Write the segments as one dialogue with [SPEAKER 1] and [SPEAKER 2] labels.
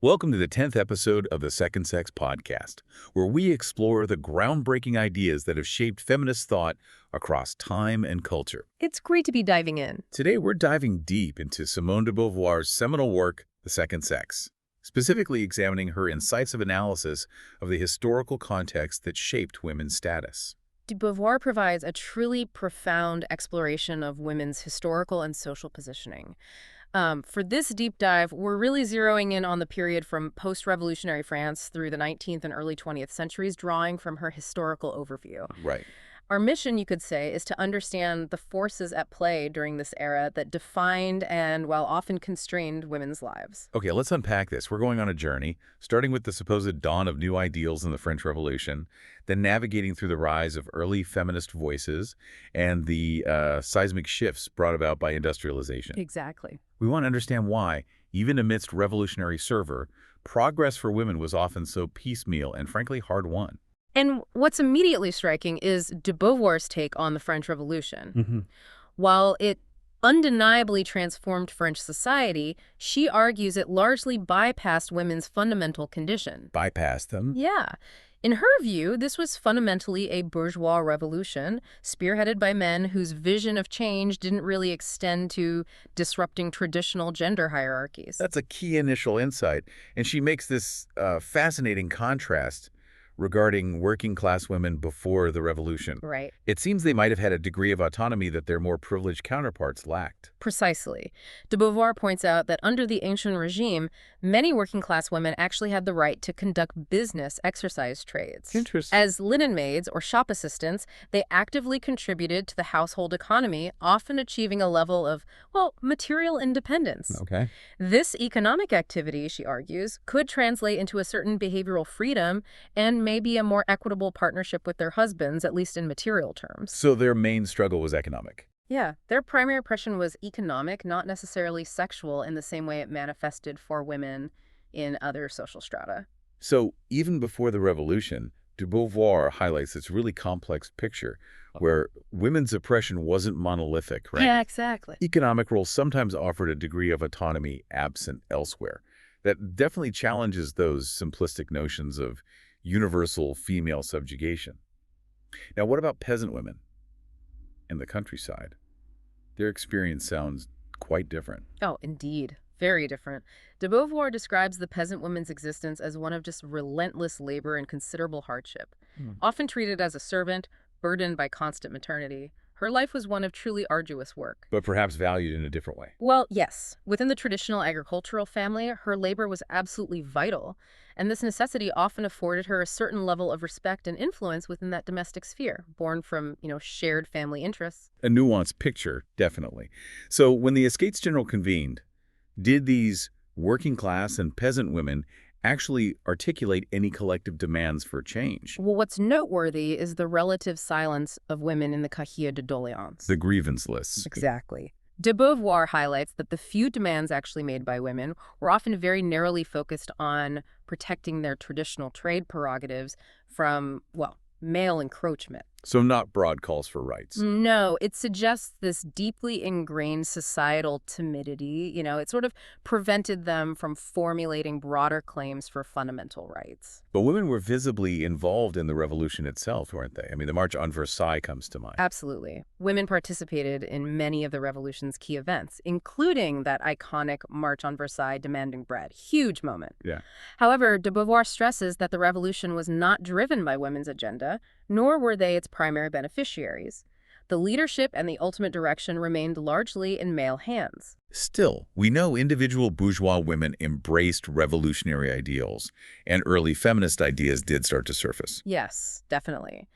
[SPEAKER 1] Welcome to the 10th episode of the Second Sex podcast, where we explore the groundbreaking ideas that have shaped feminist thought across time and culture.
[SPEAKER 2] It's great to be diving in.
[SPEAKER 1] Today, we're diving deep into Simone de Beauvoir's seminal work, The Second Sex, specifically examining her incisive analysis of the historical context that shaped women's status.
[SPEAKER 2] De Beauvoir provides a truly profound exploration of women's historical and social positioning. For this deep dive, we're really zeroing in on the period from post-revolutionary France through the 19th and early 20th centuries, drawing from her historical overview.
[SPEAKER 1] Right.
[SPEAKER 2] Our mission, you could say, is to understand the forces at play during this era that defined and, while often constrained, women's lives.
[SPEAKER 1] Okay, let's unpack this. We're going on a journey, starting with the supposed dawn of new ideals in the French Revolution, then navigating through the rise of early feminist voices and the seismic shifts brought about by industrialization.
[SPEAKER 2] Exactly.
[SPEAKER 1] We want to understand why, even amidst revolutionary fervor, progress for women was often so piecemeal and frankly hard-won.
[SPEAKER 2] And what's immediately striking is de Beauvoir's take on the French Revolution. While it undeniably transformed French society, she argues it largely bypassed women's fundamental condition.
[SPEAKER 1] Bypassed them?
[SPEAKER 2] Yeah. In her view, this was fundamentally a bourgeois revolution, spearheaded by men whose vision of change didn't really extend to disrupting traditional gender hierarchies.
[SPEAKER 1] That's a key initial insight, and she makes this fascinating contrast regarding working-class women before the revolution.
[SPEAKER 2] Right.
[SPEAKER 1] It seems they might have had a degree of autonomy that their more privileged counterparts lacked.
[SPEAKER 2] Precisely. De Beauvoir points out that under the ancient regime, many working-class women actually had the right to conduct business exercise trades.
[SPEAKER 1] Interesting.
[SPEAKER 2] As linen maids or shop assistants, they actively contributed to the household economy, often achieving a level of, well, material independence.
[SPEAKER 1] Okay.
[SPEAKER 2] This economic activity, she argues, could translate into a certain behavioral freedom and maybe a more equitable partnership with their husbands, at least in material terms.
[SPEAKER 1] So their main struggle was economic.
[SPEAKER 2] Yeah, their primary oppression was economic, not necessarily sexual in the same way it manifested for women in other social strata.
[SPEAKER 1] So even before the revolution, de Beauvoir highlights this really complex picture where women's oppression wasn't monolithic, right?
[SPEAKER 2] Yeah, exactly.
[SPEAKER 1] Economic roles sometimes offered a degree of autonomy absent elsewhere. That definitely challenges those simplistic notions of universal female subjugation. Now, what about peasant women in the countryside? Their experience sounds quite different.
[SPEAKER 2] Oh, indeed. Very different. De Beauvoir describes the peasant woman's existence as one of just relentless labor and considerable hardship. Often treated as a servant, burdened by constant maternity, her life was one of truly arduous work.
[SPEAKER 1] But perhaps valued in a different way.
[SPEAKER 2] Well, yes. Within the traditional agricultural family, her labor was absolutely vital, and this necessity often afforded her a certain level of respect and influence within that domestic sphere, born from, shared family interests.
[SPEAKER 1] A nuanced picture, definitely. So when the Estates General convened, did these working class and peasant women actually articulate any collective demands for change?
[SPEAKER 2] Well, what's noteworthy is the relative silence of women in the cahier de doléances.
[SPEAKER 1] The grievance lists.
[SPEAKER 2] Exactly. De Beauvoir highlights that the few demands actually made by women were often very narrowly focused on protecting their traditional trade prerogatives from, well, male encroachment.
[SPEAKER 1] So not broad calls for rights.
[SPEAKER 2] No, it suggests this deeply ingrained societal timidity. It sort of prevented them from formulating broader claims for fundamental rights.
[SPEAKER 1] But women were visibly involved in the revolution itself, weren't they? I mean, the March on Versailles comes to mind.
[SPEAKER 2] Absolutely. Women participated in many of the revolution's key events, including that iconic March on Versailles demanding bread. Huge moment.
[SPEAKER 1] Yeah.
[SPEAKER 2] However, de Beauvoir stresses that the revolution was not driven by women's agenda, nor were they its primary beneficiaries. The leadership and the ultimate direction remained largely in male hands.
[SPEAKER 1] Still, we know individual bourgeois women embraced revolutionary ideals, and early feminist ideas did start to surface.
[SPEAKER 2] Yes, definitely.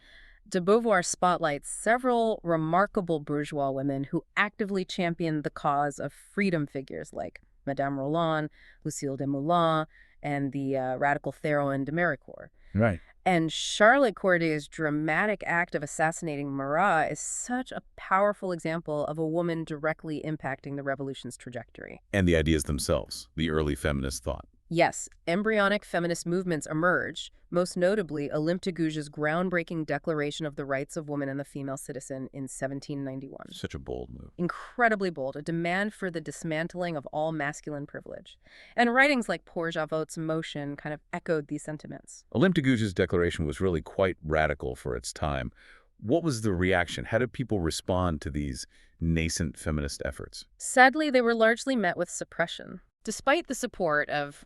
[SPEAKER 2] De Beauvoir spotlights several remarkable bourgeois women who actively championed the cause of freedom figures like Madame Roland, Lucille de Moulin, and the radical Théroigne de Méricourt.
[SPEAKER 1] Right.
[SPEAKER 2] And Charlotte Corday's dramatic act of assassinating Marat is such a powerful example of a woman directly impacting the revolution's trajectory.
[SPEAKER 1] And the ideas themselves, the early feminist thought.
[SPEAKER 2] Yes, embryonic feminist movements emerged, most notably Olympe de Gouges' groundbreaking Declaration of the Rights of Woman and the Female Citizen in 1791.
[SPEAKER 1] Such a bold move.
[SPEAKER 2] Incredibly bold, a demand for the dismantling of all masculine privilege. And writings like Bourgeois' Motion kind of echoed these sentiments.
[SPEAKER 1] Olympe de Gouges' declaration was really quite radical for its time. What was the reaction? How did people respond to these nascent feminist efforts?
[SPEAKER 2] Sadly, they were largely met with suppression. Despite the support of,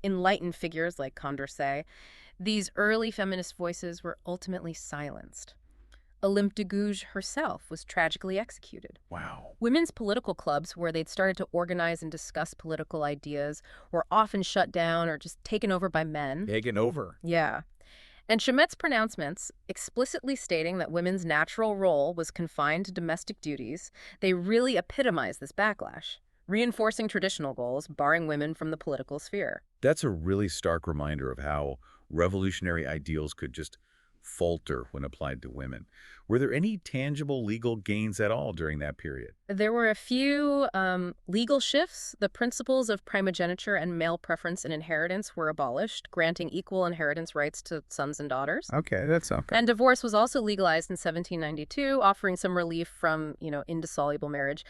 [SPEAKER 2] enlightened figures like Condorcet, these early feminist voices were ultimately silenced. Olympe de Gouges herself was tragically executed.
[SPEAKER 1] Wow.
[SPEAKER 2] Women's political clubs, where they'd started to organize and discuss political ideas, were often shut down or just taken over by men.
[SPEAKER 1] Taken over.
[SPEAKER 2] Yeah. And Chamet's pronouncements, explicitly stating that women's natural role was confined to domestic duties, they really epitomize this backlash, reinforcing traditional goals, barring women from the political sphere.
[SPEAKER 1] That's a really stark reminder of how revolutionary ideals could just falter when applied to women. Were there any tangible legal gains at all during that period?
[SPEAKER 2] There were a few legal shifts. The principles of primogeniture and male preference in inheritance were abolished, granting equal inheritance rights to sons and daughters.
[SPEAKER 1] Okay, that's okay.
[SPEAKER 2] And divorce was also legalized in 1792, offering some relief from, indissoluble marriage.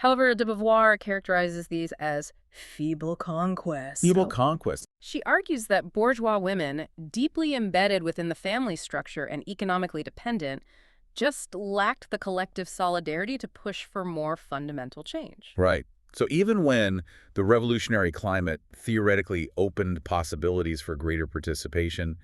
[SPEAKER 2] However, de Beauvoir characterizes these as feeble conquests.
[SPEAKER 1] Feeble conquest.
[SPEAKER 2] She argues that bourgeois women, deeply embedded within the family structure and economically dependent, just lacked the collective solidarity to push for more fundamental change.
[SPEAKER 1] Right. So even when the revolutionary climate theoretically opened possibilities for greater participation,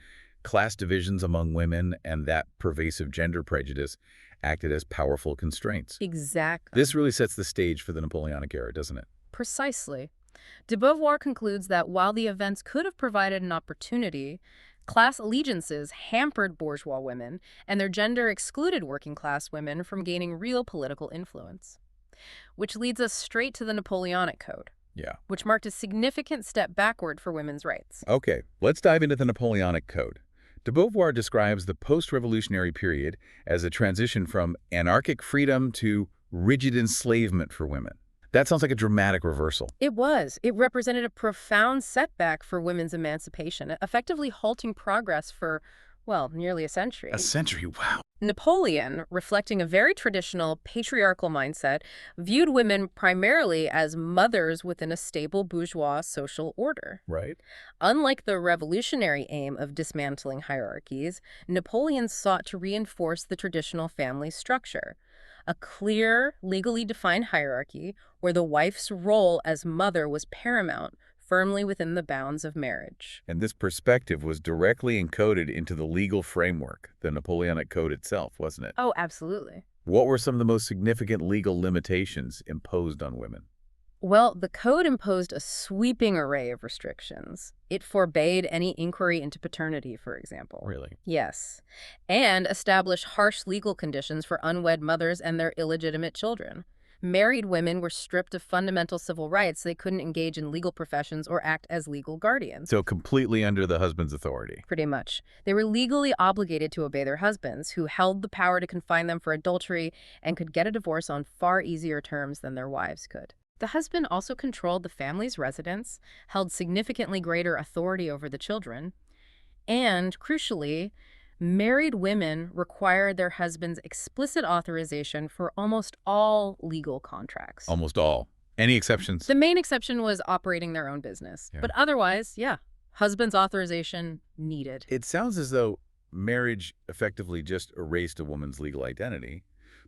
[SPEAKER 1] class divisions among women and that pervasive gender prejudice acted as powerful constraints.
[SPEAKER 2] Exactly.
[SPEAKER 1] This really sets the stage for the Napoleonic era, doesn't it?
[SPEAKER 2] Precisely. De Beauvoir concludes that while the events could have provided an opportunity, class allegiances hampered bourgeois women, and their gender excluded working-class women from gaining real political influence. Which leads us straight to the Napoleonic Code,
[SPEAKER 1] Yeah.
[SPEAKER 2] which marked a significant step backward for women's rights.
[SPEAKER 1] Okay, let's dive into the Napoleonic Code. De Beauvoir describes the post-revolutionary period as a transition from anarchic freedom to rigid enslavement for women. That sounds like a dramatic reversal.
[SPEAKER 2] It was. It represented a profound setback for women's emancipation, effectively halting progress for, nearly a century.
[SPEAKER 1] A century, wow.
[SPEAKER 2] Napoleon, reflecting a very traditional patriarchal mindset, viewed women primarily as mothers within a stable bourgeois social order.
[SPEAKER 1] Right.
[SPEAKER 2] Unlike the revolutionary aim of dismantling hierarchies, Napoleon sought to reinforce the traditional family structure, a clear, legally defined hierarchy where the wife's role as mother was paramount, firmly within the bounds of marriage.
[SPEAKER 1] And this perspective was directly encoded into the legal framework, the Napoleonic Code itself, wasn't it?
[SPEAKER 2] Oh, absolutely.
[SPEAKER 1] What were some of the most significant legal limitations imposed on women?
[SPEAKER 2] Well, the code imposed a sweeping array of restrictions. It forbade any inquiry into paternity, for example.
[SPEAKER 1] Really?
[SPEAKER 2] Yes. And established harsh legal conditions for unwed mothers and their illegitimate children. Married women were stripped of fundamental civil rights. They couldn't engage in legal professions or act as legal guardians.
[SPEAKER 1] So completely under the husband's authority.
[SPEAKER 2] Pretty much. They were legally obligated to obey their husbands, who held the power to confine them for adultery and could get a divorce on far easier terms than their wives could. The husband also controlled the family's residence, held significantly greater authority over the children, and, crucially, married women required their husband's explicit authorization for almost all legal contracts.
[SPEAKER 1] Almost all. Any exceptions?
[SPEAKER 2] The main exception was operating their own business.
[SPEAKER 1] Yeah.
[SPEAKER 2] But otherwise, husband's authorization needed.
[SPEAKER 1] It sounds as though marriage effectively just erased a woman's legal identity,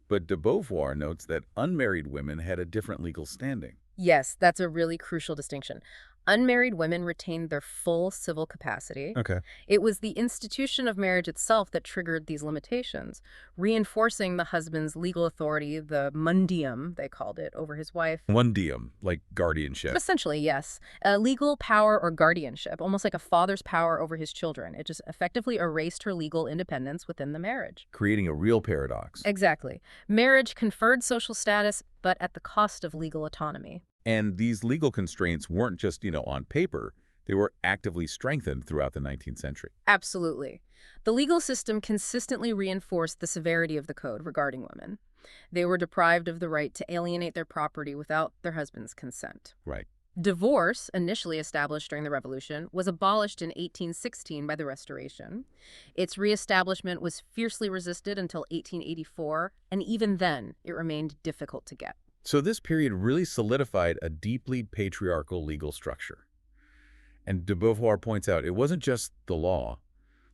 [SPEAKER 1] but de Beauvoir notes that unmarried women had a different legal standing.
[SPEAKER 2] Yes, that's a really crucial distinction. Unmarried women retained their full civil capacity.
[SPEAKER 1] Okay.
[SPEAKER 2] It was the institution of marriage itself that triggered these limitations, reinforcing the husband's legal authority, the mundium, they called it, over his wife.
[SPEAKER 1] Mundium, like guardianship.
[SPEAKER 2] Essentially, yes. A legal power or guardianship, almost like a father's power over his children. It just effectively erased her legal independence within the marriage.
[SPEAKER 1] Creating a real paradox.
[SPEAKER 2] Exactly. Marriage conferred social status, but at the cost of legal autonomy.
[SPEAKER 1] And these legal constraints weren't just, on paper. They were actively strengthened throughout the 19th century.
[SPEAKER 2] Absolutely. The legal system consistently reinforced the severity of the code regarding women. They were deprived of the right to alienate their property without their husband's consent.
[SPEAKER 1] Right.
[SPEAKER 2] Divorce, initially established during the Revolution, was abolished in 1816 by the Restoration. Its reestablishment was fiercely resisted until 1884, and even then, it remained difficult to get.
[SPEAKER 1] So this period really solidified a deeply patriarchal legal structure. And de Beauvoir points out it wasn't just the law.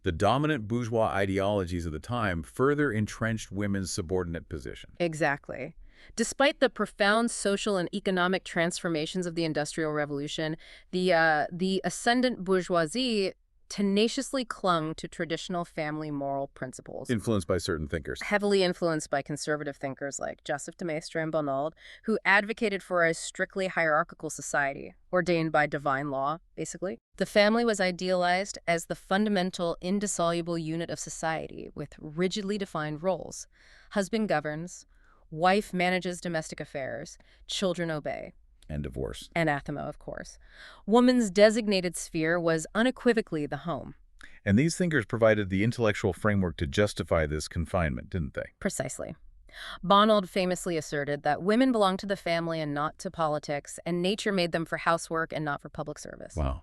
[SPEAKER 1] The dominant bourgeois ideologies of the time further entrenched women's subordinate position.
[SPEAKER 2] Exactly. Despite the profound social and economic transformations of the Industrial Revolution, the ascendant bourgeoisie tenaciously clung to traditional family moral principles,
[SPEAKER 1] Influenced by certain thinkers.
[SPEAKER 2] heavily influenced by conservative thinkers like Joseph de Maistre and Bonald, who advocated for a strictly hierarchical society, ordained by divine law, basically. The family was idealized as the fundamental, indissoluble unit of society with rigidly defined roles. Husband governs, wife manages domestic affairs, children obey.
[SPEAKER 1] And divorce.
[SPEAKER 2] Anathema, of course. Woman's designated sphere was unequivocally the home.
[SPEAKER 1] And these thinkers provided the intellectual framework to justify this confinement, didn't they?
[SPEAKER 2] Precisely. Bonald famously asserted that women belonged to the family and not to politics, and nature made them for housework and not for public service.
[SPEAKER 1] Wow.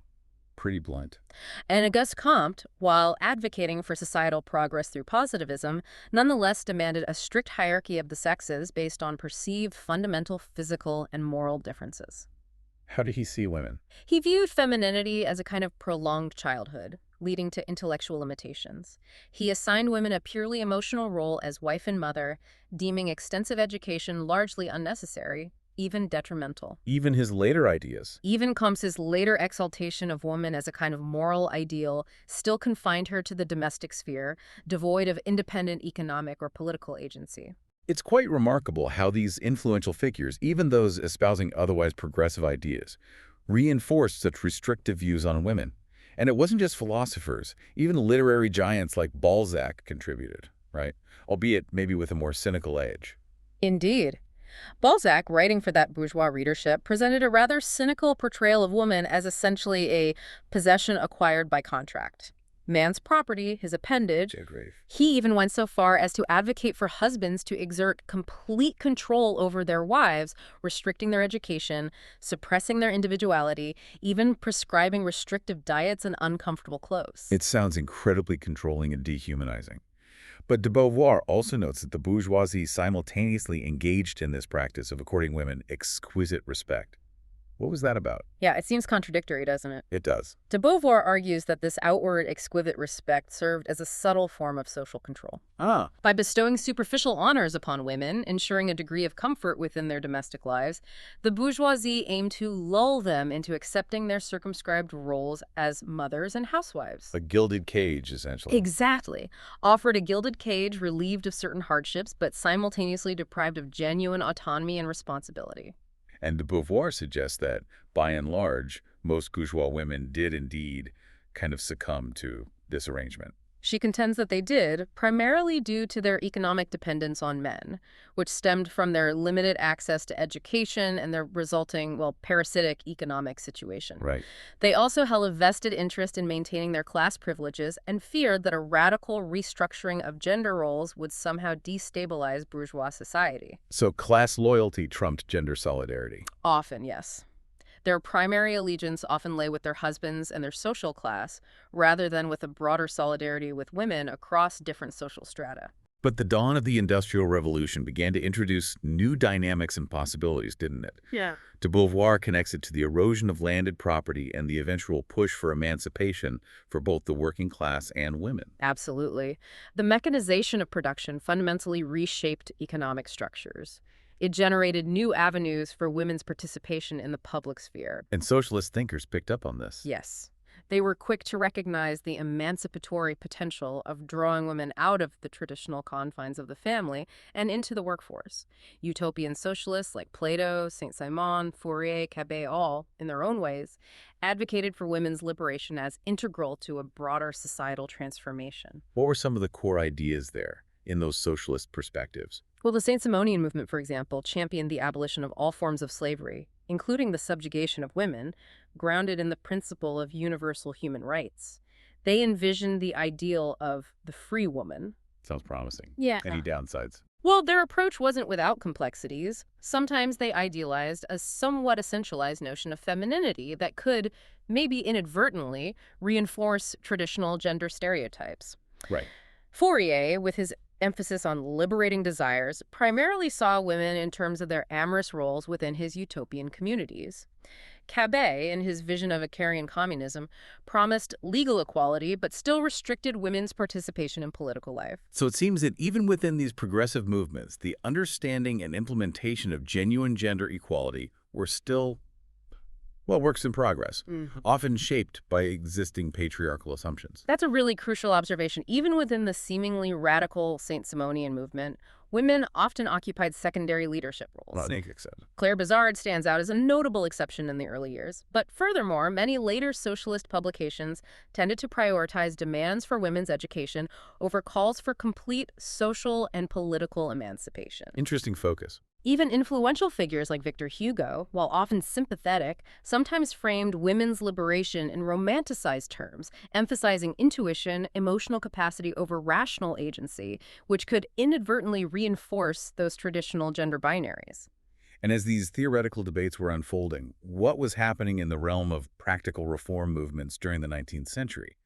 [SPEAKER 1] Pretty blunt.
[SPEAKER 2] And Auguste Comte, while advocating for societal progress through positivism, nonetheless demanded a strict hierarchy of the sexes based on perceived fundamental physical and moral differences.
[SPEAKER 1] How did he see women?
[SPEAKER 2] He viewed femininity as a kind of prolonged childhood, leading to intellectual limitations. He assigned women a purely emotional role as wife and mother, deeming extensive education largely unnecessary, even detrimental.
[SPEAKER 1] Even his later ideas.
[SPEAKER 2] Even Comte's later exaltation of woman as a kind of moral ideal still confined her to the domestic sphere, devoid of independent economic or political agency.
[SPEAKER 1] It's quite remarkable how these influential figures, even those espousing otherwise progressive ideas, reinforced such restrictive views on women. And it wasn't just philosophers. Even literary giants like Balzac contributed, right? Albeit maybe with a more cynical edge.
[SPEAKER 2] Indeed. Balzac, writing for that bourgeois readership, presented a rather cynical portrayal of woman as essentially a possession acquired by contract. Man's property, his appendage. He even went so far as to advocate for husbands to exert complete control over their wives, restricting their education, suppressing their individuality, even prescribing restrictive diets and uncomfortable clothes.
[SPEAKER 1] It sounds incredibly controlling and dehumanizing. But de Beauvoir also notes that the bourgeoisie simultaneously engaged in this practice of according women exquisite respect. What was that about?
[SPEAKER 2] Yeah, it seems contradictory, doesn't it?
[SPEAKER 1] It does.
[SPEAKER 2] De Beauvoir argues that this outward exquisite respect served as a subtle form of social control. By bestowing superficial honors upon women, ensuring a degree of comfort within their domestic lives, the bourgeoisie aimed to lull them into accepting their circumscribed roles as mothers and housewives.
[SPEAKER 1] A gilded cage, essentially.
[SPEAKER 2] Exactly. Offered a gilded cage relieved of certain hardships, but simultaneously deprived of genuine autonomy and responsibility.
[SPEAKER 1] And de Beauvoir suggests that, by and large, most bourgeois women did indeed kind of succumb to this arrangement.
[SPEAKER 2] She contends that they did, primarily due to their economic dependence on men, which stemmed from their limited access to education and their resulting, parasitic economic situation.
[SPEAKER 1] Right.
[SPEAKER 2] They also held a vested interest in maintaining their class privileges and feared that a radical restructuring of gender roles would somehow destabilize bourgeois society.
[SPEAKER 1] So class loyalty trumped gender solidarity.
[SPEAKER 2] Often, yes. Their primary allegiance often lay with their husbands and their social class, rather than with a broader solidarity with women across different social strata.
[SPEAKER 1] But the dawn of the Industrial Revolution began to introduce new dynamics and possibilities, didn't it?
[SPEAKER 2] Yeah.
[SPEAKER 1] De Beauvoir connects it to the erosion of landed property and the eventual push for emancipation for both the working class and women.
[SPEAKER 2] Absolutely. The mechanization of production fundamentally reshaped economic structures. It generated new avenues for women's participation in the public sphere.
[SPEAKER 1] And socialist thinkers picked up on this.
[SPEAKER 2] Yes. They were quick to recognize the emancipatory potential of drawing women out of the traditional confines of the family and into the workforce. Utopian socialists like Plato, Saint-Simon, Fourier, Cabet, all, in their own ways, advocated for women's liberation as integral to a broader societal transformation.
[SPEAKER 1] What were some of the core ideas there in those socialist perspectives?
[SPEAKER 2] Well, the Saint-Simonian movement, for example, championed the abolition of all forms of slavery, including the subjugation of women, grounded in the principle of universal human rights. They envisioned the ideal of the free woman.
[SPEAKER 1] Sounds promising.
[SPEAKER 2] Yeah.
[SPEAKER 1] Any downsides?
[SPEAKER 2] Well, their approach wasn't without complexities. Sometimes they idealized a somewhat essentialized notion of femininity that could, maybe inadvertently, reinforce traditional gender stereotypes.
[SPEAKER 1] Right.
[SPEAKER 2] Fourier, with his emphasis on liberating desires, primarily saw women in terms of their amorous roles within his utopian communities. Cabet, in his vision of Icarian communism, promised legal equality but still restricted women's participation in political life.
[SPEAKER 1] So it seems that even within these progressive movements, the understanding and implementation of genuine gender equality were still, well, works in progress, often shaped by existing patriarchal assumptions.
[SPEAKER 2] That's a really crucial observation. Even within the seemingly radical St. Simonian movement, women often occupied secondary leadership
[SPEAKER 1] Well,
[SPEAKER 2] roles.
[SPEAKER 1] I think so.
[SPEAKER 2] Claire Bizard stands out as a notable exception in the early years. But furthermore, many later socialist publications tended to prioritize demands for women's education over calls for complete social and political emancipation.
[SPEAKER 1] Interesting focus.
[SPEAKER 2] Even influential figures like Victor Hugo, while often sympathetic, sometimes framed women's liberation in romanticized terms, emphasizing intuition, emotional capacity over rational agency, which could inadvertently reinforce those traditional gender binaries.
[SPEAKER 1] And as these theoretical debates were unfolding, what was happening in the realm of practical reform movements during the 19th century?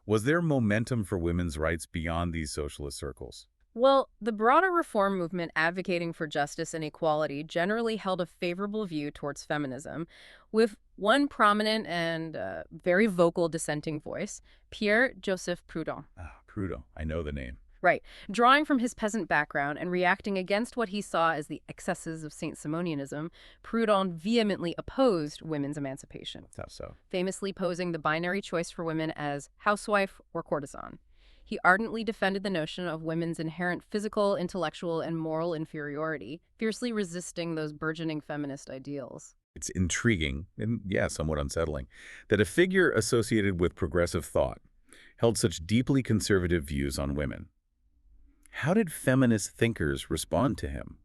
[SPEAKER 1] Was there momentum for women's rights beyond these socialist circles?
[SPEAKER 2] Well, the broader reform movement advocating for justice and equality generally held a favorable view towards feminism, with one prominent and very vocal dissenting voice, Pierre-Joseph Proudhon.
[SPEAKER 1] Ah, Proudhon. I know the name.
[SPEAKER 2] Right, drawing from his peasant background and reacting against what he saw as the excesses of St. Simonianism, Proudhon vehemently opposed women's emancipation,
[SPEAKER 1] How so?
[SPEAKER 2] famously posing the binary choice for women as housewife or courtesan. He ardently defended the notion of women's inherent physical, intellectual, and moral inferiority, fiercely resisting those burgeoning feminist ideals.
[SPEAKER 1] It's intriguing and, yeah, somewhat unsettling that a figure associated with progressive thought held such deeply conservative views on women. How did feminist thinkers respond to him?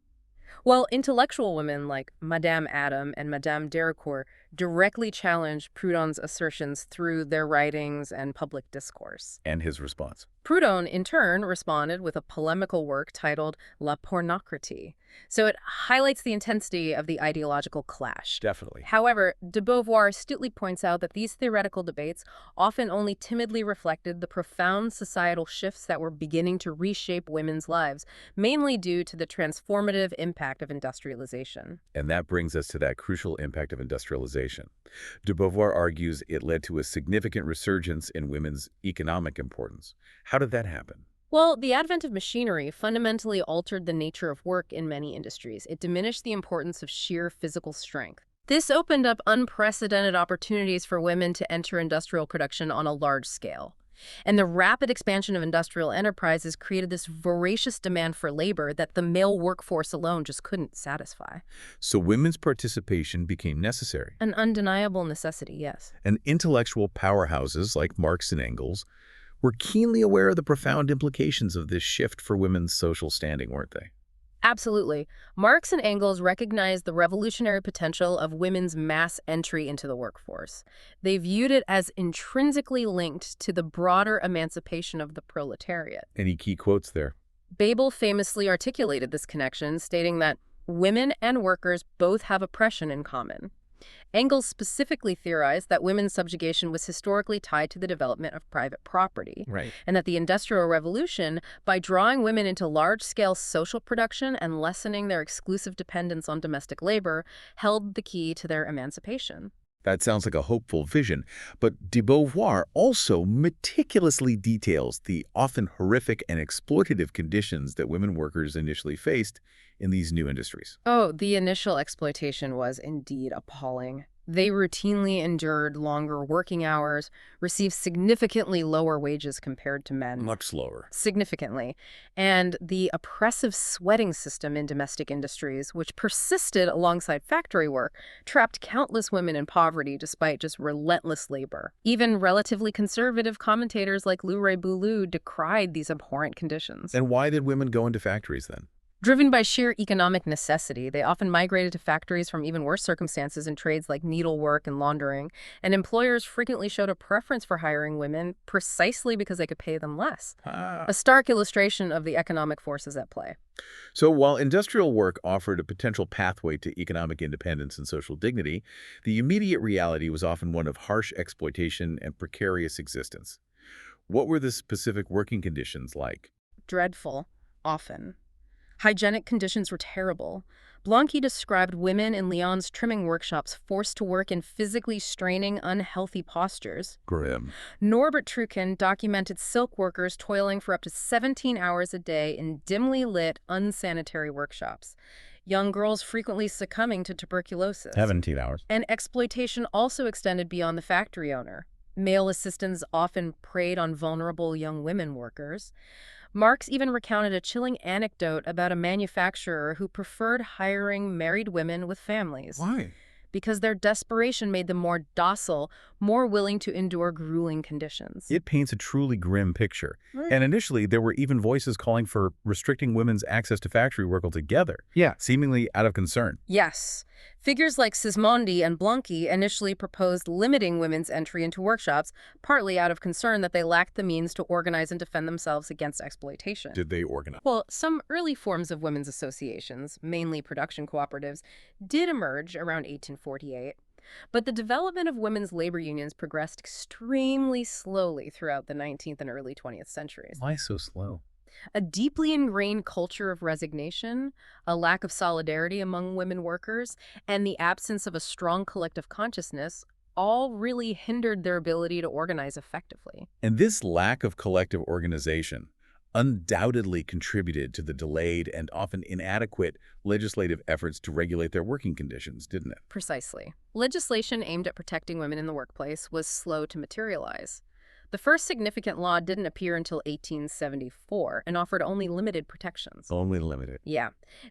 [SPEAKER 2] While intellectual women like Madame Adam and Madame Dericourt directly challenged Proudhon's assertions through their writings and public discourse.
[SPEAKER 1] And his response?
[SPEAKER 2] Proudhon, in turn, responded with a polemical work titled La Pornocratie. So it highlights the intensity of the ideological clash.
[SPEAKER 1] Definitely.
[SPEAKER 2] However, de Beauvoir astutely points out that these theoretical debates often only timidly reflected the profound societal shifts that were beginning to reshape women's lives, mainly due to the transformative impact of industrialization.
[SPEAKER 1] And that brings us to that crucial impact of industrialization. De Beauvoir argues it led to a significant resurgence in women's economic importance. How did that happen?
[SPEAKER 2] Well, the advent of machinery fundamentally altered the nature of work in many industries. It diminished the importance of sheer physical strength. This opened up unprecedented opportunities for women to enter industrial production on a large scale. And the rapid expansion of industrial enterprises created this voracious demand for labor that the male workforce alone just couldn't satisfy.
[SPEAKER 1] So women's participation became necessary.
[SPEAKER 2] An undeniable necessity, yes.
[SPEAKER 1] And intellectual powerhouses like Marx and Engels were keenly aware of the profound implications of this shift for women's social standing, weren't they?
[SPEAKER 2] Absolutely. Marx and Engels recognized the revolutionary potential of women's mass entry into the workforce. They viewed it as intrinsically linked to the broader emancipation of the proletariat.
[SPEAKER 1] Any key quotes there?
[SPEAKER 2] Bebel famously articulated this connection, stating that women and workers both have oppression in common. Engels specifically theorized that women's subjugation was historically tied to the development of private property,
[SPEAKER 1] Right.
[SPEAKER 2] and that the Industrial Revolution, by drawing women into large-scale social production and lessening their exclusive dependence on domestic labor, held the key to their emancipation.
[SPEAKER 1] That sounds like a hopeful vision, but de Beauvoir also meticulously details the often horrific and exploitative conditions that women workers initially faced in these new industries.
[SPEAKER 2] Oh, the initial exploitation was indeed appalling. They routinely endured longer working hours, received significantly lower wages compared to men.
[SPEAKER 1] Much slower.
[SPEAKER 2] Significantly. And the oppressive sweating system in domestic industries, which persisted alongside factory work, trapped countless women in poverty despite just relentless labor. Even relatively conservative commentators like Louis Boulou decried these abhorrent conditions.
[SPEAKER 1] And why did women go into factories then?
[SPEAKER 2] Driven by sheer economic necessity, they often migrated to factories from even worse circumstances in trades like needlework and laundering, and employers frequently showed a preference for hiring women precisely because they could pay them less.
[SPEAKER 1] Ah.
[SPEAKER 2] A stark illustration of the economic forces at play.
[SPEAKER 1] So while industrial work offered a potential pathway to economic independence and social dignity, the immediate reality was often one of harsh exploitation and precarious existence. What were the specific working conditions like?
[SPEAKER 2] Dreadful, often. Hygienic conditions were terrible. Blanqui described women in Lyon's trimming workshops forced to work in physically straining, unhealthy postures.
[SPEAKER 1] Grim.
[SPEAKER 2] Norbert Truchen documented silk workers toiling for up to 17 hours a day in dimly lit, unsanitary workshops. Young girls frequently succumbing to tuberculosis.
[SPEAKER 1] 17 hours.
[SPEAKER 2] And exploitation also extended beyond the factory owner. Male assistants often preyed on vulnerable young women workers. Marx even recounted a chilling anecdote about a manufacturer who preferred hiring married women with families
[SPEAKER 1] Why?
[SPEAKER 2] because their desperation made them more docile, more willing to endure grueling conditions.
[SPEAKER 1] It paints a truly grim picture. And initially, there were even voices calling for restricting women's access to factory work altogether. Yeah. Seemingly out of concern.
[SPEAKER 2] Yes. Figures like Sismondi and Blanqui initially proposed limiting women's entry into workshops, partly out of concern that they lacked the means to organize and defend themselves against exploitation.
[SPEAKER 1] Did they organize?
[SPEAKER 2] Well, some early forms of women's associations, mainly production cooperatives, did emerge around 1848. But the development of women's labor unions progressed extremely slowly throughout the 19th and early 20th centuries.
[SPEAKER 1] Why so slow?
[SPEAKER 2] A deeply ingrained culture of resignation, a lack of solidarity among women workers, and the absence of a strong collective consciousness all really hindered their ability to organize effectively.
[SPEAKER 1] And this lack of collective organization undoubtedly contributed to the delayed and often inadequate legislative efforts to regulate their working conditions, didn't it?
[SPEAKER 2] Precisely. Legislation aimed at protecting women in the workplace was slow to materialize. The first significant law didn't appear until 1874 and offered only limited protections.
[SPEAKER 1] Only limited.
[SPEAKER 2] Yeah.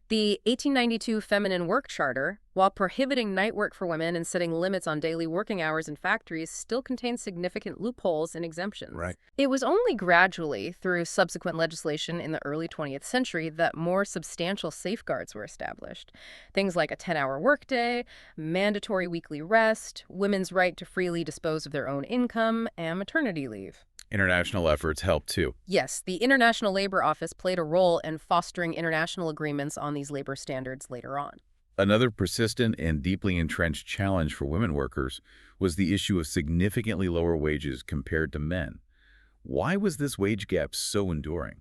[SPEAKER 2] The 1892 Feminine Work Charter, while prohibiting night work for women and setting limits on daily working hours in factories, still contained significant loopholes and exemptions.
[SPEAKER 1] Right.
[SPEAKER 2] It was only gradually, through subsequent legislation in the early 20th century, that more substantial safeguards were established. Things like a 10-hour workday, mandatory weekly rest, women's right to freely dispose of their own income, and maternity leave.
[SPEAKER 1] International efforts helped too.
[SPEAKER 2] Yes, the International Labor Office played a role in fostering international agreements on these labor standards later on.
[SPEAKER 1] Another persistent and deeply entrenched challenge for women workers was the issue of significantly lower wages compared to men. Why was this wage gap so enduring?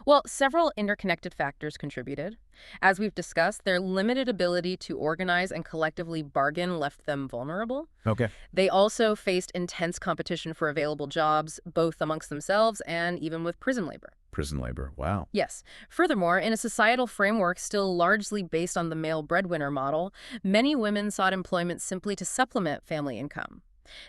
[SPEAKER 2] Well, several interconnected factors contributed. As we've discussed, their limited ability to organize and collectively bargain left them vulnerable.
[SPEAKER 1] Okay.
[SPEAKER 2] They also faced intense competition for available jobs, both amongst themselves and even with prison labor.
[SPEAKER 1] Prison labor, wow.
[SPEAKER 2] Yes. Furthermore, in a societal framework still largely based on the male breadwinner model, many women sought employment simply to supplement family income.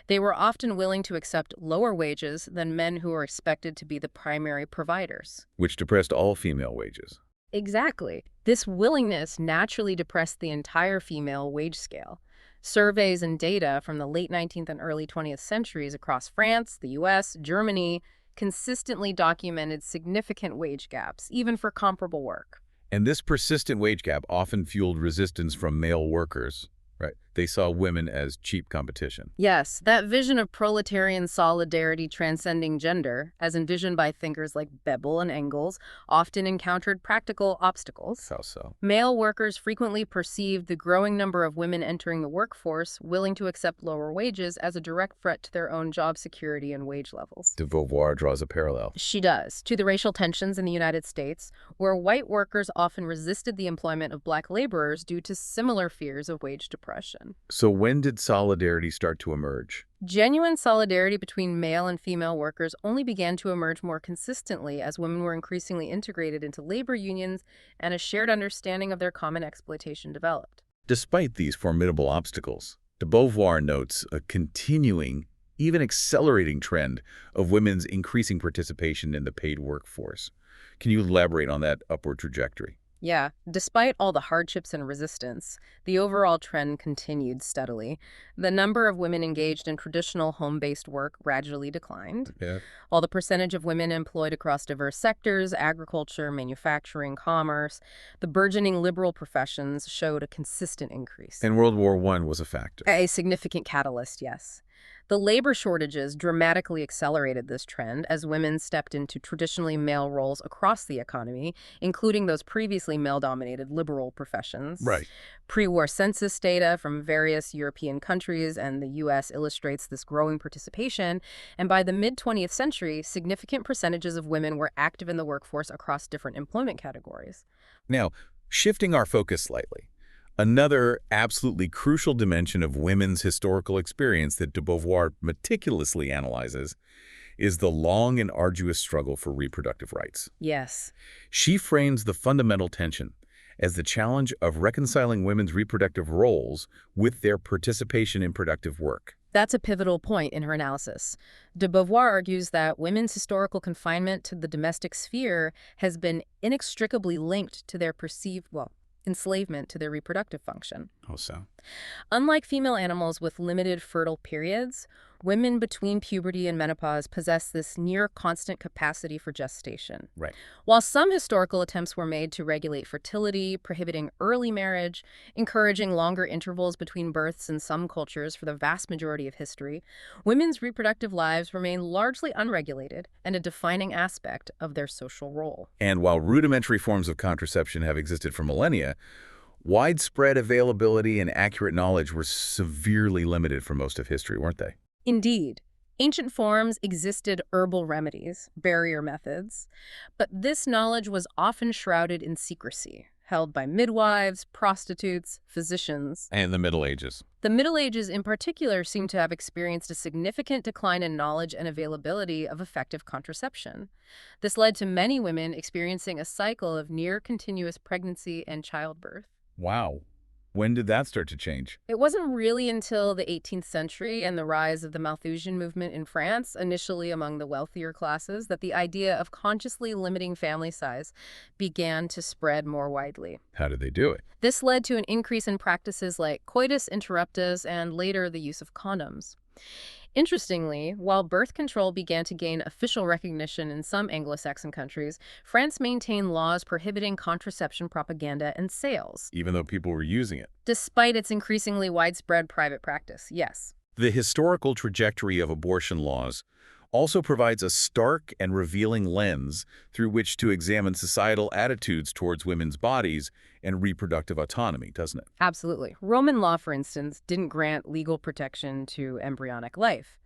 [SPEAKER 2] They were often willing to accept lower wages than men who were expected to be the primary providers.
[SPEAKER 1] Which depressed all female wages.
[SPEAKER 2] Exactly. This willingness naturally depressed the entire female wage scale. Surveys and data from the late 19th and early 20th centuries across France, the US, Germany consistently documented significant wage gaps, even for comparable work.
[SPEAKER 1] And this persistent wage gap often fueled resistance from male workers. Right. They saw women as cheap competition.
[SPEAKER 2] Yes, that vision of proletarian solidarity transcending gender, as envisioned by thinkers like Bebel and Engels, often encountered practical obstacles.
[SPEAKER 1] How so?
[SPEAKER 2] Male workers frequently perceived the growing number of women entering the workforce willing to accept lower wages as a direct threat to their own job security and wage levels.
[SPEAKER 1] Beauvoir draws a parallel.
[SPEAKER 2] She does, to the racial tensions in the United States, where white workers often resisted the employment of black laborers due to similar fears of wage depression.
[SPEAKER 1] So when did solidarity start to emerge?
[SPEAKER 2] Genuine solidarity between male and female workers only began to emerge more consistently as women were increasingly integrated into labor unions and a shared understanding of their common exploitation developed.
[SPEAKER 1] Despite these formidable obstacles, de Beauvoir notes a continuing, even accelerating trend of women's increasing participation in the paid workforce. Can you elaborate on that upward trajectory?
[SPEAKER 2] Yeah, despite all the hardships and resistance, the overall trend continued steadily. The number of women engaged in traditional home-based work gradually declined,
[SPEAKER 1] Yeah.
[SPEAKER 2] while the percentage of women employed across diverse sectors, agriculture, manufacturing, commerce, the burgeoning liberal professions showed a consistent increase.
[SPEAKER 1] And World War I was a factor.
[SPEAKER 2] A significant catalyst, yes. The labor shortages dramatically accelerated this trend as women stepped into traditionally male roles across the economy, including those previously male-dominated liberal professions.
[SPEAKER 1] Right.
[SPEAKER 2] Pre-war census data from various European countries and the U.S. illustrates this growing participation, and by the mid-20th century, significant percentages of women were active in the workforce across different employment categories.
[SPEAKER 1] Now, shifting our focus slightly, another absolutely crucial dimension of women's historical experience that de Beauvoir meticulously analyzes is the long and arduous struggle for reproductive rights.
[SPEAKER 2] Yes.
[SPEAKER 1] She frames the fundamental tension as the challenge of reconciling women's reproductive roles with their participation in productive work.
[SPEAKER 2] That's a pivotal point in her analysis. De Beauvoir argues that women's historical confinement to the domestic sphere has been inextricably linked to their perceived, enslavement to their reproductive function.
[SPEAKER 1] Oh, so?
[SPEAKER 2] Unlike female animals with limited fertile periods, women between puberty and menopause possess this near constant capacity for gestation.
[SPEAKER 1] Right.
[SPEAKER 2] While some historical attempts were made to regulate fertility, prohibiting early marriage, encouraging longer intervals between births in some cultures for the vast majority of history, women's reproductive lives remain largely unregulated and a defining aspect of their social role.
[SPEAKER 1] And while rudimentary forms of contraception have existed for millennia, widespread availability and accurate knowledge were severely limited for most of history, weren't they?
[SPEAKER 2] Indeed, ancient forms existed herbal remedies, barrier methods, but this knowledge was often shrouded in secrecy, held by midwives, prostitutes, physicians.
[SPEAKER 1] And the Middle Ages.
[SPEAKER 2] The Middle Ages in particular seem to have experienced a significant decline in knowledge and availability of effective contraception. This led to many women experiencing a cycle of near-continuous pregnancy and childbirth.
[SPEAKER 1] Wow. When did that start to change?
[SPEAKER 2] It wasn't really until the 18th century and the rise of the Malthusian movement in France, initially among the wealthier classes, that the idea of consciously limiting family size began to spread more widely.
[SPEAKER 1] How did they do it?
[SPEAKER 2] This led to an increase in practices like coitus interruptus and later the use of condoms. Interestingly, while birth control began to gain official recognition in some Anglo-Saxon countries, France maintained laws prohibiting contraception propaganda and sales,
[SPEAKER 1] Even though people were using it.
[SPEAKER 2] despite its increasingly widespread private practice. Yes.
[SPEAKER 1] The historical trajectory of abortion laws also provides a stark and revealing lens through which to examine societal attitudes towards women's bodies and reproductive autonomy, doesn't it?
[SPEAKER 2] Absolutely. Roman law, for instance, didn't grant legal protection to embryonic life.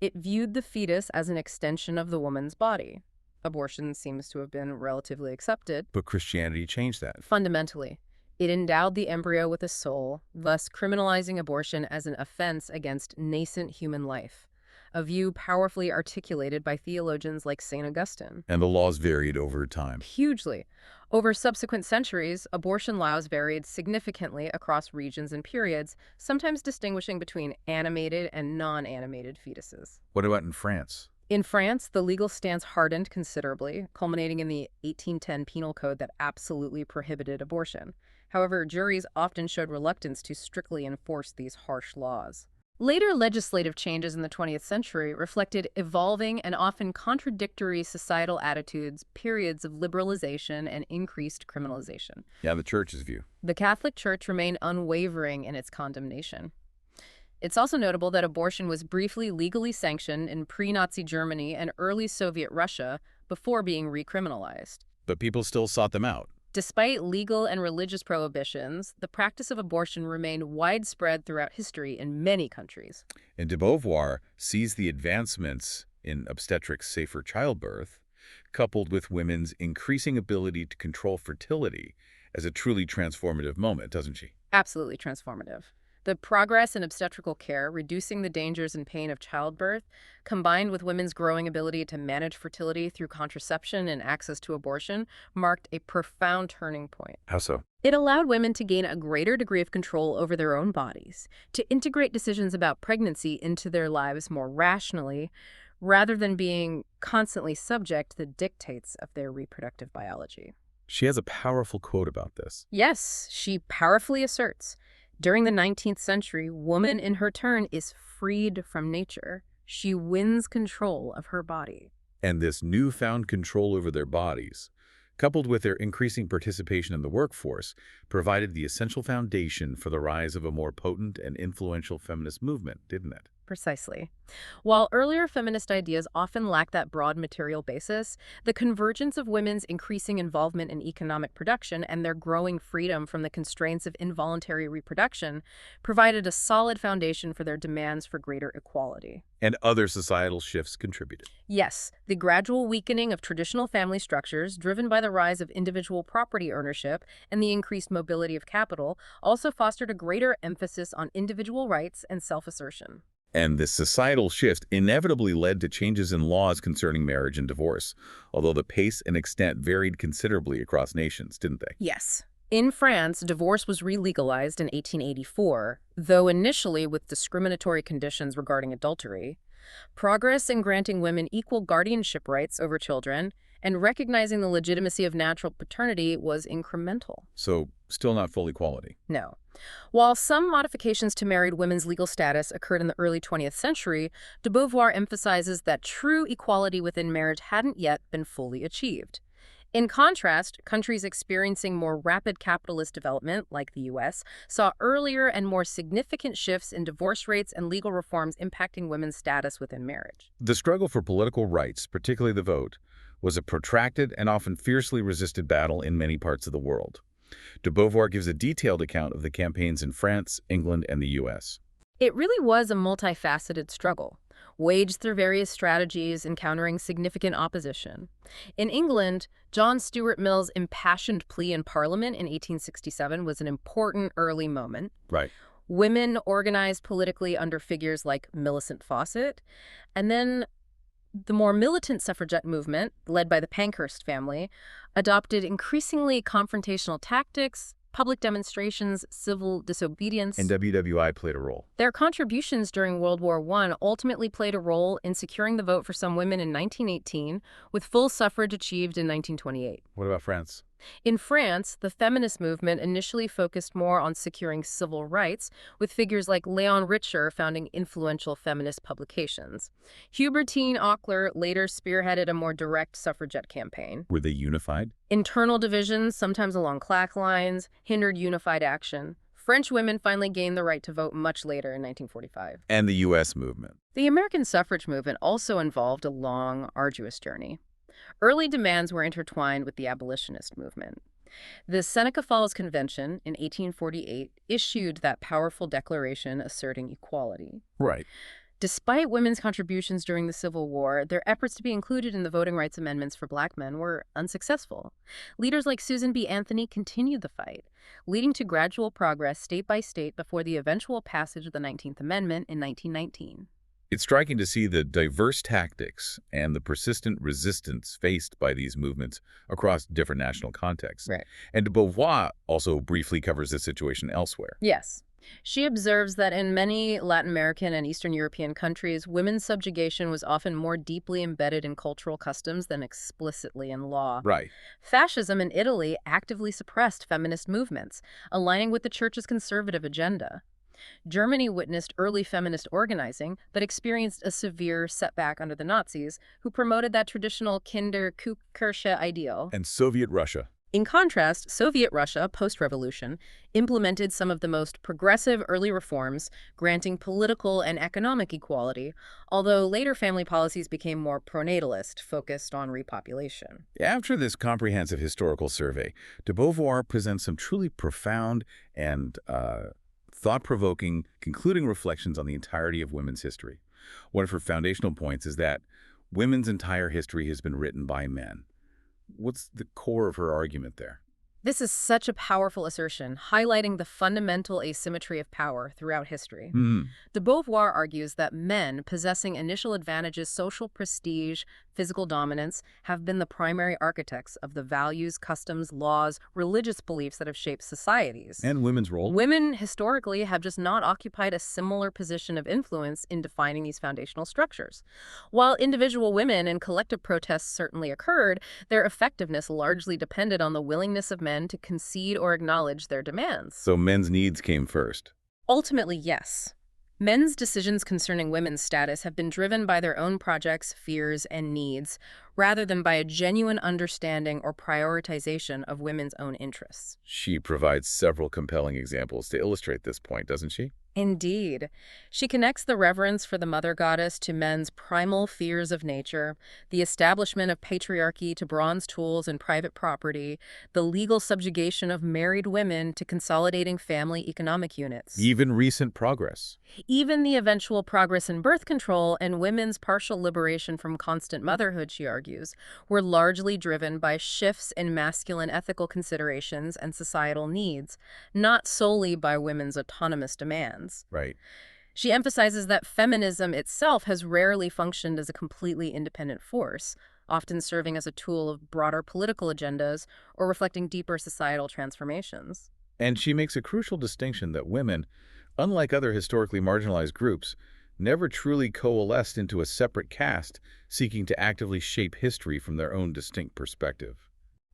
[SPEAKER 2] It viewed the fetus as an extension of the woman's body. Abortion seems to have been relatively accepted.
[SPEAKER 1] But Christianity changed that.
[SPEAKER 2] Fundamentally, it endowed the embryo with a soul, thus criminalizing abortion as an offense against nascent human life, a view powerfully articulated by theologians like St. Augustine.
[SPEAKER 1] And the laws varied over time.
[SPEAKER 2] Hugely. Over subsequent centuries, abortion laws varied significantly across regions and periods, sometimes distinguishing between animated and non-animated fetuses.
[SPEAKER 1] What about in France?
[SPEAKER 2] In France, the legal stance hardened considerably, culminating in the 1810 Penal Code that absolutely prohibited abortion. However, juries often showed reluctance to strictly enforce these harsh laws. Later legislative changes in the 20th century reflected evolving and often contradictory societal attitudes, periods of liberalization, and increased criminalization.
[SPEAKER 1] Yeah, the church's view.
[SPEAKER 2] The Catholic Church remained unwavering in its condemnation. It's also notable that abortion was briefly legally sanctioned in pre-Nazi Germany and early Soviet Russia before being recriminalized.
[SPEAKER 1] But people still sought them out.
[SPEAKER 2] Despite legal and religious prohibitions, the practice of abortion remained widespread throughout history in many countries.
[SPEAKER 1] And de Beauvoir sees the advancements in obstetrics safer childbirth, coupled with women's increasing ability to control fertility, as a truly transformative moment, doesn't she?
[SPEAKER 2] Absolutely transformative. The progress in obstetrical care, reducing the dangers and pain of childbirth, combined with women's growing ability to manage fertility through contraception and access to abortion, marked a profound turning point.
[SPEAKER 1] How so?
[SPEAKER 2] It allowed women to gain a greater degree of control over their own bodies, to integrate decisions about pregnancy into their lives more rationally, rather than being constantly subject to the dictates of their reproductive biology.
[SPEAKER 1] She has a powerful quote about this.
[SPEAKER 2] Yes, she powerfully asserts, during the 19th century, woman in her turn is freed from nature. She wins control of her body.
[SPEAKER 1] And this newfound control over their bodies, coupled with their increasing participation in the workforce, provided the essential foundation for the rise of a more potent and influential feminist movement, didn't it?
[SPEAKER 2] Precisely. While earlier feminist ideas often lacked that broad material basis, the convergence of women's increasing involvement in economic production and their growing freedom from the constraints of involuntary reproduction provided a solid foundation for their demands for greater equality.
[SPEAKER 1] And other societal shifts contributed.
[SPEAKER 2] Yes, the gradual weakening of traditional family structures, driven by the rise of individual property ownership and the increased mobility of capital, also fostered a greater emphasis on individual rights and self-assertion.
[SPEAKER 1] And this societal shift inevitably led to changes in laws concerning marriage and divorce, although the pace and extent varied considerably across nations, didn't they?
[SPEAKER 2] Yes. In France, divorce was re-legalized in 1884, though initially with discriminatory conditions regarding adultery. Progress in granting women equal guardianship rights over children and recognizing the legitimacy of natural paternity was incremental.
[SPEAKER 1] So, still not full equality.
[SPEAKER 2] No. While some modifications to married women's legal status occurred in the early 20th century, de Beauvoir emphasizes that true equality within marriage hadn't yet been fully achieved. In contrast, countries experiencing more rapid capitalist development, like the U.S., saw earlier and more significant shifts in divorce rates and legal reforms impacting women's status within marriage.
[SPEAKER 1] The struggle for political rights, particularly the vote, was a protracted and often fiercely resisted battle in many parts of the world. De Beauvoir gives a detailed account of the campaigns in France, England, and the U.S.
[SPEAKER 2] It really was a multifaceted struggle, waged through various strategies encountering significant opposition. In England, John Stuart Mill's impassioned plea in Parliament in 1867 was an important early moment.
[SPEAKER 1] Right.
[SPEAKER 2] Women organized politically under figures like Millicent Fawcett, and then the more militant suffragette movement, led by the Pankhurst family, adopted increasingly confrontational tactics, public demonstrations, civil disobedience.
[SPEAKER 1] And WWI played a role.
[SPEAKER 2] Their contributions during World War I ultimately played a role in securing the vote for some women in 1918, with full suffrage achieved in 1928.
[SPEAKER 1] What about France?
[SPEAKER 2] In France, the feminist movement initially focused more on securing civil rights, with figures like Léon Richer founding influential feminist publications. Hubertine Aucler later spearheaded a more direct suffragette campaign.
[SPEAKER 1] Were they unified?
[SPEAKER 2] Internal divisions, sometimes along class lines, hindered unified action. French women finally gained the right to vote much later in 1945.
[SPEAKER 1] And the U.S. movement.
[SPEAKER 2] The American suffrage movement also involved a long, arduous journey. Early demands were intertwined with the abolitionist movement. The Seneca Falls Convention in 1848 issued that powerful declaration asserting equality.
[SPEAKER 1] Right.
[SPEAKER 2] Despite women's contributions during the Civil War, their efforts to be included in the voting rights amendments for black men were unsuccessful. Leaders like Susan B. Anthony continued the fight, leading to gradual progress state by state before the eventual passage of the 19th Amendment in 1919.
[SPEAKER 1] It's striking to see the diverse tactics and the persistent resistance faced by these movements across different national contexts.
[SPEAKER 2] Right.
[SPEAKER 1] And de Beauvoir also briefly covers this situation elsewhere.
[SPEAKER 2] Yes. She observes that in many Latin American and Eastern European countries, women's subjugation was often more deeply embedded in cultural customs than explicitly in law.
[SPEAKER 1] Right.
[SPEAKER 2] Fascism in Italy actively suppressed feminist movements, aligning with the church's conservative agenda. Germany witnessed early feminist organizing, but experienced a severe setback under the Nazis, who promoted that traditional Kinderkirche ideal.
[SPEAKER 1] And Soviet Russia.
[SPEAKER 2] In contrast, Soviet Russia, post-revolution, implemented some of the most progressive early reforms, granting political and economic equality, although later family policies became more pronatalist, focused on repopulation.
[SPEAKER 1] After this comprehensive historical survey, de Beauvoir presents some truly profound and thought-provoking, concluding reflections on the entirety of women's history. One of her foundational points is that women's entire history has been written by men. What's the core of her argument there?
[SPEAKER 2] This is such a powerful assertion, highlighting the fundamental asymmetry of power throughout history.
[SPEAKER 1] Hmm.
[SPEAKER 2] De Beauvoir argues that men possessing initial advantages, social prestige, physical dominance, have been the primary architects of the values, customs, laws, religious beliefs that have shaped societies.
[SPEAKER 1] And women's role?
[SPEAKER 2] Women historically have just not occupied a similar position of influence in defining these foundational structures. While individual women and collective protests certainly occurred, their effectiveness largely depended on the willingness of men to concede or acknowledge their demands.
[SPEAKER 1] So men's needs came first.
[SPEAKER 2] Ultimately, yes. Men's decisions concerning women's status have been driven by their own projects, fears, and needs, rather than by a genuine understanding or prioritization of women's own interests.
[SPEAKER 1] She provides several compelling examples to illustrate this point, doesn't she?
[SPEAKER 2] Indeed. She connects the reverence for the mother goddess to men's primal fears of nature, the establishment of patriarchy to bronze tools and private property, the legal subjugation of married women to consolidating family economic units.
[SPEAKER 1] Even recent progress.
[SPEAKER 2] Even the eventual progress in birth control and women's partial liberation from constant motherhood, she argues, were largely driven by shifts in masculine ethical considerations and societal needs, not solely by women's autonomous demands.
[SPEAKER 1] Right.
[SPEAKER 2] She emphasizes that feminism itself has rarely functioned as a completely independent force, often serving as a tool of broader political agendas or reflecting deeper societal transformations.
[SPEAKER 1] And she makes a crucial distinction that women, unlike other historically marginalized groups, never truly coalesced into a separate caste seeking to actively shape history from their own distinct perspective.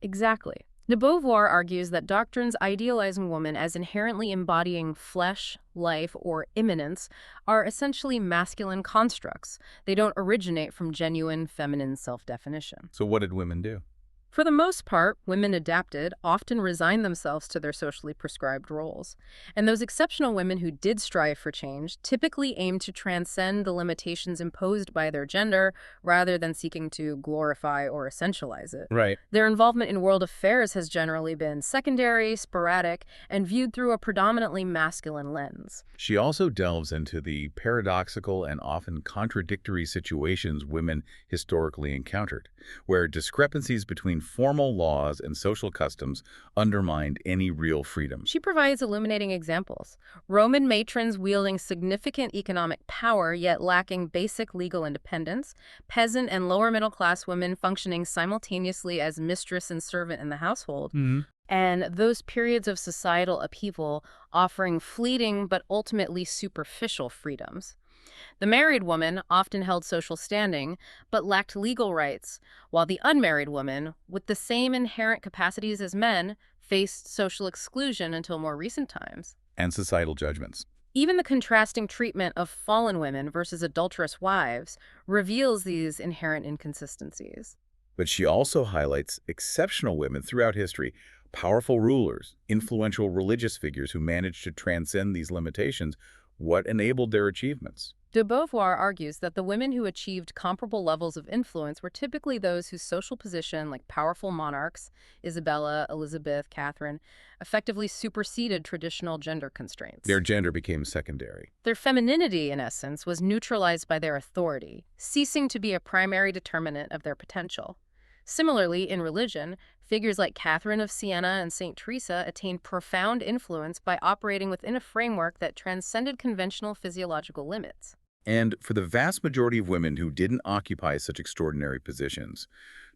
[SPEAKER 2] Exactly. De Beauvoir argues that doctrines idealizing woman as inherently embodying flesh, life, or immanence are essentially masculine constructs. They don't originate from genuine feminine self-definition.
[SPEAKER 1] So what did women do?
[SPEAKER 2] For the most part, women adapted, often resigned themselves to their socially prescribed roles. And those exceptional women who did strive for change typically aimed to transcend the limitations imposed by their gender rather than seeking to glorify or essentialize it.
[SPEAKER 1] Right.
[SPEAKER 2] Their involvement in world affairs has generally been secondary, sporadic, and viewed through a predominantly masculine lens.
[SPEAKER 1] She also delves into the paradoxical and often contradictory situations women historically encountered, where discrepancies between formal laws and social customs undermined any real freedom.
[SPEAKER 2] She provides illuminating examples. Roman matrons wielding significant economic power yet lacking basic legal independence, peasant and lower middle class women functioning simultaneously as mistress and servant in the household, and those periods of societal upheaval offering fleeting but ultimately superficial freedoms. The married woman often held social standing, but lacked legal rights, while the unmarried woman, with the same inherent capacities as men, faced social exclusion until more recent times.
[SPEAKER 1] And societal judgments.
[SPEAKER 2] Even the contrasting treatment of fallen women versus adulterous wives reveals these inherent inconsistencies.
[SPEAKER 1] But she also highlights exceptional women throughout history, powerful rulers, influential religious figures who managed to transcend these limitations. What enabled their achievements?
[SPEAKER 2] De Beauvoir argues that the women who achieved comparable levels of influence were typically those whose social position, like powerful monarchs, Isabella, Elizabeth, Catherine, effectively superseded traditional gender constraints.
[SPEAKER 1] Their gender became secondary.
[SPEAKER 2] Their femininity, in essence, was neutralized by their authority, ceasing to be a primary determinant of their potential. Similarly, in religion, figures like Catherine of Siena and Saint Teresa attained profound influence by operating within a framework that transcended conventional physiological limits.
[SPEAKER 1] And for the vast majority of women who didn't occupy such extraordinary positions,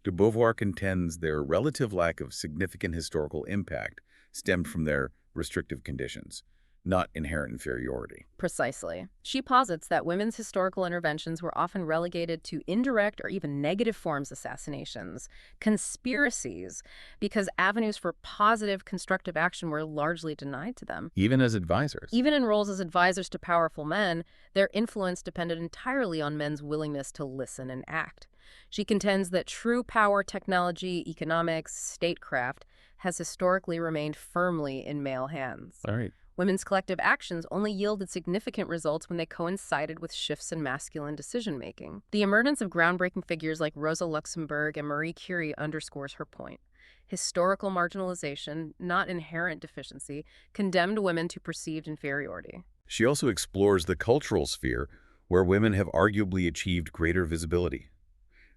[SPEAKER 1] de Beauvoir contends their relative lack of significant historical impact stemmed from their restrictive conditions, not inherent inferiority.
[SPEAKER 2] Precisely. She posits that women's historical interventions were often relegated to indirect or even negative forms of assassinations, conspiracies, because avenues for positive, constructive action were largely denied to them.
[SPEAKER 1] Even as advisors.
[SPEAKER 2] Even in roles as advisors to powerful men, their influence depended entirely on men's willingness to listen and act. She contends that true power, technology, economics, statecraft has historically remained firmly in male hands.
[SPEAKER 1] All right.
[SPEAKER 2] Women's collective actions only yielded significant results when they coincided with shifts in masculine decision-making. The emergence of groundbreaking figures like Rosa Luxemburg and Marie Curie underscores her point. Historical marginalization, not inherent deficiency, condemned women to perceived inferiority.
[SPEAKER 1] She also explores the cultural sphere where women have arguably achieved greater visibility,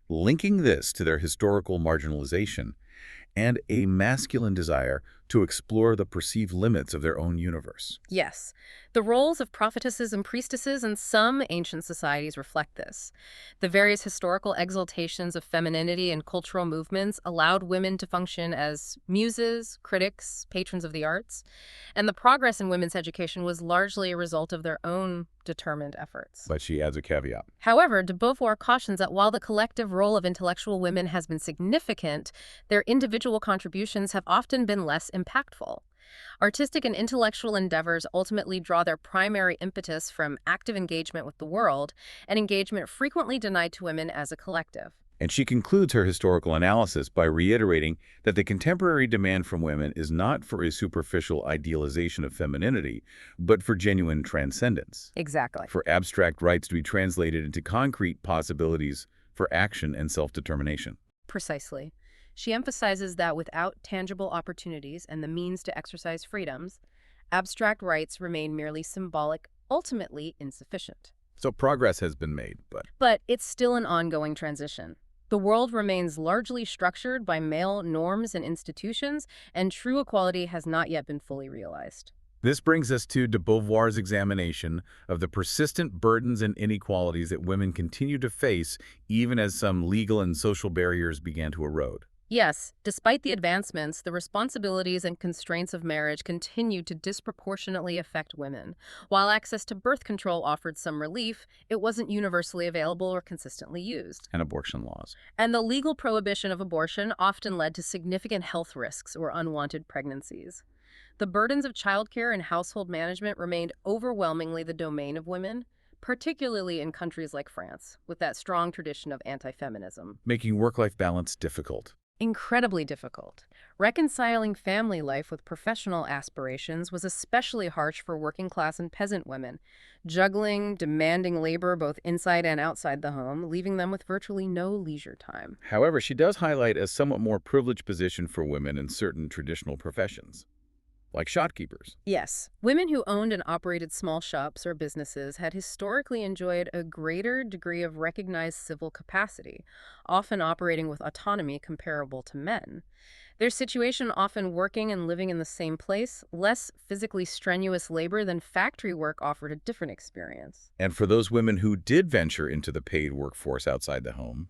[SPEAKER 1] linking this to their historical marginalization and a masculine desire to explore the perceived limits of their own universe.
[SPEAKER 2] Yes, the roles of prophetesses and priestesses in some ancient societies reflect this. The various historical exaltations of femininity and cultural movements allowed women to function as muses, critics, patrons of the arts, and the progress in women's education was largely a result of their own determined efforts.
[SPEAKER 1] But she adds a caveat.
[SPEAKER 2] However, de Beauvoir cautions that while the collective role of intellectual women has been significant, their individual contributions have often been less impactful. Artistic and intellectual endeavors ultimately draw their primary impetus from active engagement with the world, an engagement frequently denied to women as a collective.
[SPEAKER 1] And she concludes her historical analysis by reiterating that the contemporary demand from women is not for a superficial idealization of femininity, but for genuine transcendence,
[SPEAKER 2] Exactly.
[SPEAKER 1] for abstract rights to be translated into concrete possibilities for action and self-determination.
[SPEAKER 2] Precisely. She emphasizes that without tangible opportunities and the means to exercise freedoms, abstract rights remain merely symbolic, ultimately insufficient.
[SPEAKER 1] So progress has been made, but
[SPEAKER 2] But it's still an ongoing transition. The world remains largely structured by male norms and institutions, and true equality has not yet been fully realized.
[SPEAKER 1] this brings us to de Beauvoir's examination of the persistent burdens and inequalities that women continue to face even as some legal and social barriers began to erode.
[SPEAKER 2] Yes, despite the advancements, the responsibilities and constraints of marriage continue to disproportionately affect women. While access to birth control offered some relief, it wasn't universally available or consistently used.
[SPEAKER 1] And abortion laws.
[SPEAKER 2] And the legal prohibition of abortion often led to significant health risks or unwanted pregnancies. The burdens of childcare and household management remained overwhelmingly the domain of women, particularly in countries like France, with that strong tradition of anti-feminism.
[SPEAKER 1] Making work-life balance difficult.
[SPEAKER 2] Incredibly difficult. Reconciling family life with professional aspirations was especially harsh for working-class and peasant women, juggling demanding labor both inside and outside the home, leaving them with virtually no leisure time.
[SPEAKER 1] However, she does highlight a somewhat more privileged position for women in certain traditional professions, like shopkeepers.
[SPEAKER 2] Yes, women who owned and operated small shops or businesses had historically enjoyed a greater degree of recognized civil capacity, often operating with autonomy comparable to men. Their situation, often working and living in the same place, less physically strenuous labor than factory work, offered a different experience.
[SPEAKER 1] And for those women who did venture into the paid workforce outside the home,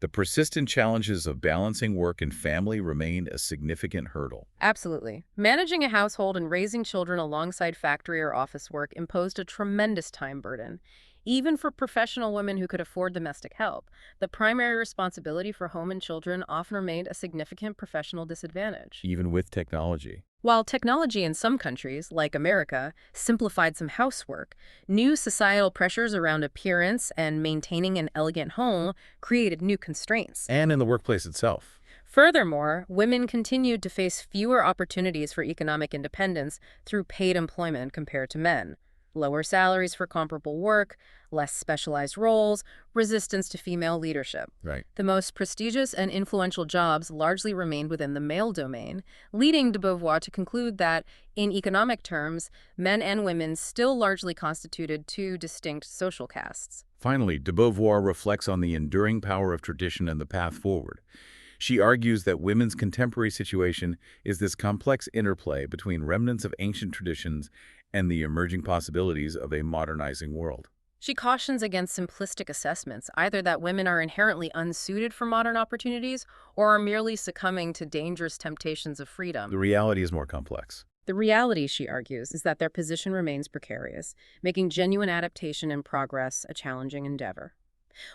[SPEAKER 1] the persistent challenges of balancing work and family remained a significant hurdle.
[SPEAKER 2] Absolutely. Managing a household and raising children alongside factory or office work imposed a tremendous time burden. Even for professional women who could afford domestic help, the primary responsibility for home and children often remained a significant professional disadvantage.
[SPEAKER 1] Even with technology.
[SPEAKER 2] While technology in some countries, like America, simplified some housework, new societal pressures around appearance and maintaining an elegant home created new constraints.
[SPEAKER 1] And in the workplace itself.
[SPEAKER 2] Furthermore, women continued to face fewer opportunities for economic independence through paid employment compared to men. Lower salaries for comparable work, less specialized roles, resistance to female leadership.
[SPEAKER 1] Right.
[SPEAKER 2] The most prestigious and influential jobs largely remained within the male domain, leading de Beauvoir to conclude that, in economic terms, men and women still largely constituted two distinct social castes.
[SPEAKER 1] Finally, de Beauvoir reflects on the enduring power of tradition and the path forward. She argues that women's contemporary situation is this complex interplay between remnants of ancient traditions and the emerging possibilities of a modernizing world.
[SPEAKER 2] She cautions against simplistic assessments, either that women are inherently unsuited for modern opportunities or are merely succumbing to dangerous temptations of freedom.
[SPEAKER 1] The reality is more complex.
[SPEAKER 2] The reality, she argues, is that their position remains precarious, making genuine adaptation and progress a challenging endeavor.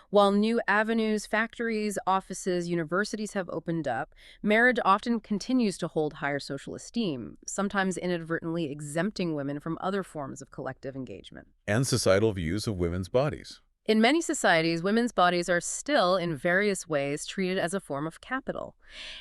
[SPEAKER 2] While new avenues, factories, offices, universities have opened up, marriage often continues to hold higher social esteem, sometimes inadvertently exempting women from other forms of collective engagement.
[SPEAKER 1] And societal views of women's bodies.
[SPEAKER 2] In many societies, women's bodies are still, in various ways, treated as a form of capital.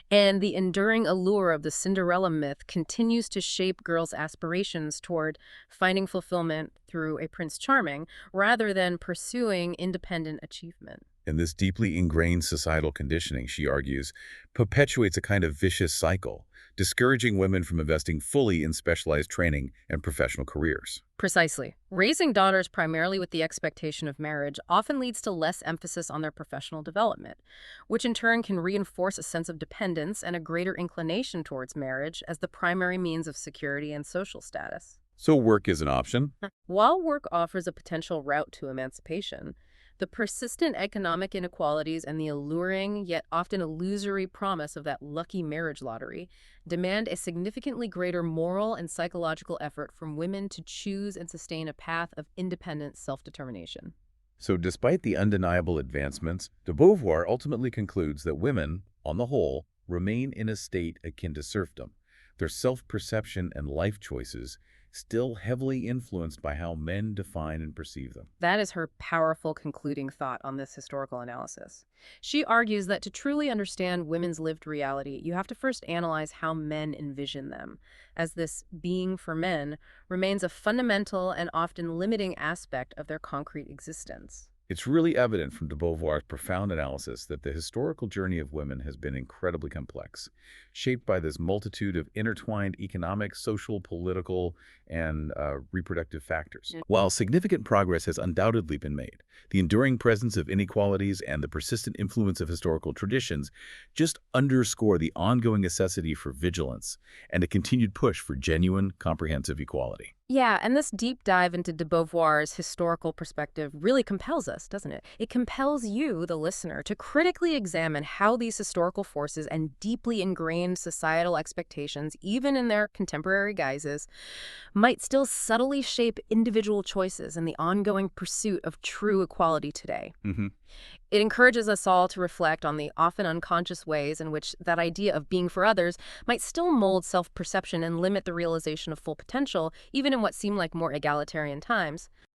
[SPEAKER 2] And the enduring allure of the Cinderella myth continues to shape girls' aspirations toward finding fulfillment through a Prince Charming, rather than pursuing independent achievement.
[SPEAKER 1] And this deeply ingrained societal conditioning, she argues, perpetuates a kind of vicious cycle, discouraging women from investing fully in specialized training and professional careers.
[SPEAKER 2] Precisely. Raising daughters primarily with the expectation of marriage often leads to less emphasis on their professional development, which in turn can reinforce a sense of dependence and a greater inclination towards marriage as the primary means of security and social status.
[SPEAKER 1] So work is an option.
[SPEAKER 2] While work offers a potential route to emancipation, the persistent economic inequalities and the alluring yet often illusory promise of that lucky marriage lottery demand a significantly greater moral and psychological effort from women to choose and sustain a path of independent self-determination.
[SPEAKER 1] So despite the undeniable advancements, de Beauvoir ultimately concludes that women, on the whole, remain in a state akin to serfdom, their self-perception and life choices still heavily influenced by how men define and perceive them.
[SPEAKER 2] That is her powerful concluding thought on this historical analysis. She argues that to truly understand women's lived reality, you have to first analyze how men envision them, as this being for men remains a fundamental and often limiting aspect of their concrete existence.
[SPEAKER 1] It's really evident from de Beauvoir's profound analysis that the historical journey of women has been incredibly complex, shaped by this multitude of intertwined economic, social, political, and reproductive factors. While significant progress has undoubtedly been made, the enduring presence of inequalities and the persistent influence of historical traditions just underscore the ongoing necessity for vigilance and a continued push for genuine, comprehensive equality.
[SPEAKER 2] Yeah, and this deep dive into de Beauvoir's historical perspective really compels us, doesn't it? It compels you, the listener, to critically examine how these historical forces and deeply ingrained societal expectations, even in their contemporary guises, might still subtly shape individual choices in the ongoing pursuit of true equality today.
[SPEAKER 1] Hmm.
[SPEAKER 2] It encourages us all to reflect on the often unconscious ways in which that idea of being for others might still mold self-perception and limit the realization of full potential, even in what seem like more egalitarian times.